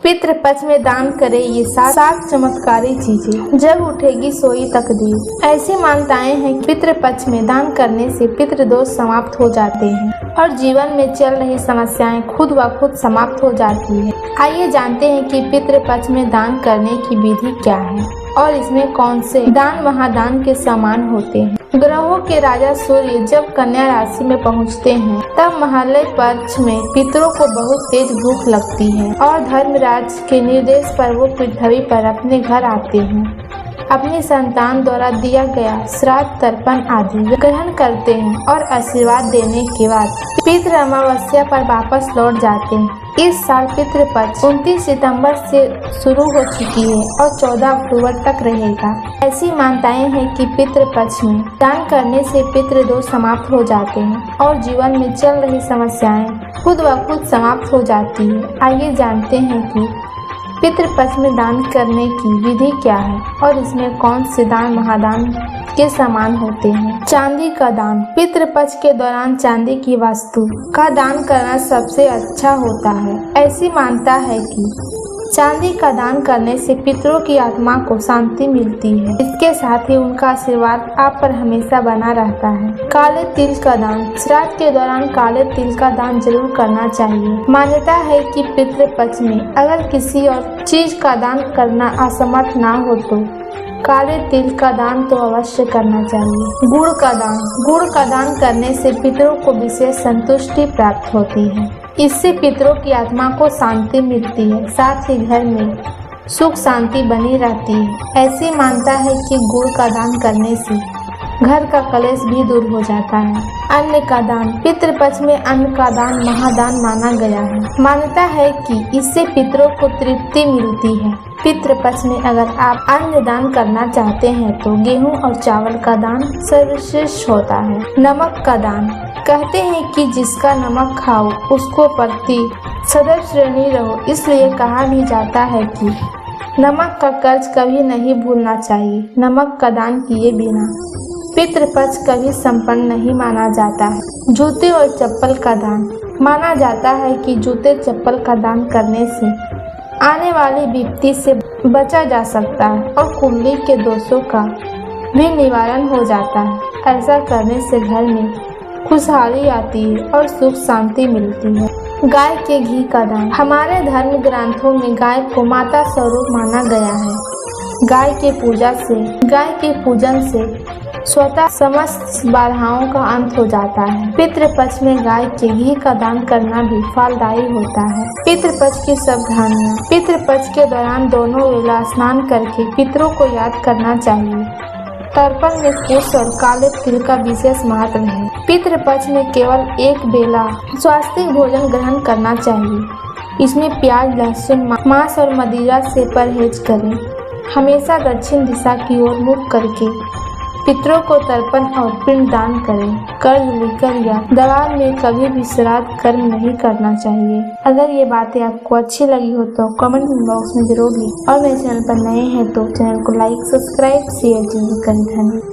पितृपक्ष में दान करे ये सात चमत्कारी चीजें, जब उठेगी सोई तकदीर। ऐसी मान्यताएं हैं कि पितृपक्ष में दान करने से पितृदोष समाप्त हो जाते हैं और जीवन में चल रही समस्याएं खुद व खुद समाप्त हो जाती है। आइए जानते हैं कि पितृपक्ष में दान करने की विधि क्या है और इसमें कौन से दान महादान के समान होते हैं। ग्रहों के राजा सूर्य जब कन्या राशि में पहुंचते हैं तब महालय पक्ष में पितरों को बहुत तेज भूख लगती है और धर्मराज के निर्देश पर वो पृथ्वी पर अपने घर आते हैं। अपनी संतान द्वारा दिया गया श्राद्ध तर्पण आदि ग्रहण करते हैं और आशीर्वाद देने के बाद पितृ अमावस्या पर वापस लौट जाते हैं। इस साल पितृपक्ष 29 सितंबर से शुरू हो चुकी है और 14 अक्टूबर तक रहेगा। ऐसी मान्यताएं हैं कि पितृपक्ष में दान करने से पितृदोष समाप्त हो जाते हैं और जीवन में चल रही समस्याएं खुद व खुद समाप्त हो जाती है। आइए जानते हैं कि पितृपक्ष में दान करने की विधि क्या है और इसमें कौन से दान महादान के समान होते हैं। चांदी का दान। पितृपक्ष के दौरान चांदी की वस्तु का दान करना सबसे अच्छा होता है। ऐसी मान्यता है कि चांदी का दान करने से पितरों की आत्मा को शांति मिलती है। इसके साथ ही उनका आशीर्वाद आप पर हमेशा बना रहता है। काले तिल का दान। श्राद्ध के दौरान काले तिल का दान जरूर करना चाहिए। मान्यता है कि पितृपक्ष में अगर किसी और चीज का दान करना असमर्थ ना हो तो काले तिल का दान तो अवश्य करना चाहिए। गुड़ का दान। गुड़ का दान करने से पितरों को विशेष संतुष्टि प्राप्त होती है। इससे पितरों की आत्मा को शांति मिलती है, साथ ही घर में सुख शांति बनी रहती है। ऐसी मान्यता है कि गुड़ का दान करने से घर का कलेश भी दूर हो जाता है। अन्न का दान। पितृपक्ष में अन्न का दान महादान माना गया है। मान्यता है कि इससे पितरों को तृप्ति मिलती है। पितृपक्ष में अगर आप अन्न दान करना चाहते हैं तो गेहूं और चावल का दान सर्वश्रेष्ठ होता है। नमक का दान। कहते हैं कि जिसका नमक खाओ उसको प्रति सदैव श्रेणी रहो, इसलिए कहा भी जाता है कि नमक का कर्ज कभी नहीं भूलना चाहिए। नमक का दान किए बिना पितृपक्ष कभी संपन्न नहीं माना जाता है। जूते और चप्पल का दान। माना जाता है कि जूते चप्पल का दान करने से आने वाली विपत्ति से बचा जा सकता है और कुंडली के दोषों का भी निवारण हो जाता है। ऐसा करने से घर में खुशहाली आती है और सुख शांति मिलती है। गाय के घी का दान। हमारे धर्म ग्रंथों में गाय को माता स्वरूप माना गया है। गाय के पूजन से स्वतः समस्त बाधाओं का अंत हो जाता है। पितृपक्ष में गाय के घी का दान करना भी फलदायी होता है। पितृपक्ष की सावधानियां। पितृपक्ष के दौरान दोनों वेला स्नान करके पितरों को याद करना चाहिए। तर्पण में कुश और काले तिल का विशेष महत्व है। पितृपक्ष में केवल एक बेला स्वास्थ्य भोजन ग्रहण करना चाहिए। इसमें प्याज, लहसुन, मांस और मदिरा से परहेज करें। हमेशा दक्षिण दिशा की ओर मुख करके पितरों को तर्पण और पिंड दान करें। कर्ज लेकर या दबाव में कभी भी श्राद्ध कर्म नहीं करना चाहिए। अगर ये बातें आपको अच्छी लगी हो तो कमेंट बॉक्स में जरूर लिखें और मेरे चैनल पर नए हैं तो चैनल को लाइक, सब्सक्राइब, शेयर जरूर करें। धन्यवाद।